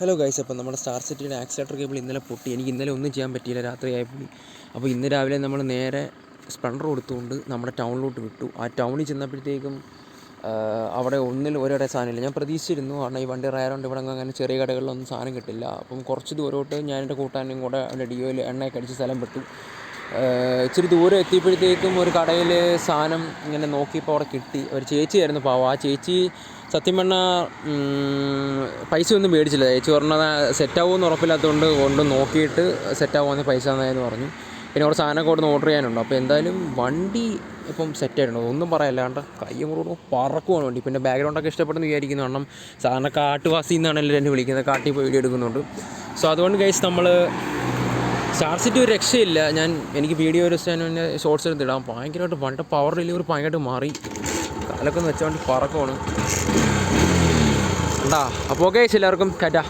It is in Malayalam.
ഹലോ ഗൈസ്, അപ്പോൾ നമ്മുടെ സ്റ്റാർ സിറ്റിയുടെ ആക്സിലേറ്റർ കേബിൾ ഇന്നലെ പൊട്ടി. എനിക്ക് ഇന്നലെ ഒന്നും ചെയ്യാൻ പറ്റിയില്ല, രാത്രിയായപ്പോൾ. അപ്പോൾ ഇന്ന് രാവിലെ നമ്മൾ നേരെ സ്പ്ലെൻഡർ കൊടുത്തുകൊണ്ട് നമ്മുടെ ടൗണിലോട്ട് വിട്ടു. ആ ടൗണിൽ ചെന്നപ്പോഴത്തേക്കും അവിടെ ഒരിടെ സാധനമില്ല. ഞാൻ പ്രതീക്ഷിച്ചിരുന്നു, കാരണം ഈ വണ്ടി റയറുണ്ട്, ഇവിടെ അങ്ങനെ ചെറിയ കടകളിലൊന്നും സാധനം കിട്ടില്ല. അപ്പം കുറച്ച് ദൂരോട്ട് ഞാനെൻ്റെ കൂട്ടാനും കൂടെ അവിടെ ഡിയോയിൽ എണ്ണയൊക്കെ അടിച്ച് സ്ഥലം പെട്ടു. ഇച്ചിരി ദൂരം എത്തിയപ്പോഴത്തേക്കും ഒരു കടയിൽ സാധനം ഇങ്ങനെ നോക്കിയപ്പോൾ അവിടെ കിട്ടി. ഒരു ചേച്ചിയായിരുന്നു പാവം. ആ ചേച്ചി സത്യം പറഞ്ഞാൽ പൈസ ഒന്നും മേടിച്ചില്ല. ചേച്ചി പറഞ്ഞത് സെറ്റാവുമെന്ന് ഉറപ്പില്ലാത്തതുകൊണ്ട് കൊണ്ട് നോക്കിയിട്ട് സെറ്റാവുമെന്ന് പൈസ തന്നതെന്ന് പറഞ്ഞു. പിന്നെ അവിടെ സാധനമൊക്കെ അവിടെ നിന്ന് ഓർഡർ ചെയ്യാനുണ്ട്. അപ്പോൾ എന്തായാലും വണ്ടി ഇപ്പം സെറ്റായിട്ടുണ്ട്, ഒന്നും പറയാനില്ലാണ്ട് കയ്യും കൂടെ പറക്കുവാണ് വണ്ടി. പിന്നെ ബാക്ക്ഗ്രൗണ്ടൊക്കെ ഇഷ്ടപ്പെടുന്നു വിചാരിക്കുന്നു, കാരണം സാധാരണ കാട്ടുവാസി എന്നാണ് എല്ലാവരും എന്നെ വിളിക്കുന്നത്, കാട്ടിൽ പോയി വീഡിയോ എടുക്കുന്നുണ്ട്. സോ അതുകൊണ്ട് ഗൈസ്, നമ്മൾ സ്റ്റാർ സിറ്റി ഒരു രക്ഷയില്ല. എനിക്ക് വീഡിയോ ഒരു പിന്നെ ഷോർട്സ് എടുത്തിടാം. ഭയങ്കരമായിട്ട് വണ്ടി പവർ ഡെലിവറി ഭയങ്കരമായിട്ട് മാറി. കാലൊക്കെ ഒന്ന് വെച്ച വണ്ടി പറക്കുവാണ്. അപ്പോൾ ഗൈസ്, എല്ലാവർക്കും ടാറ്റാ.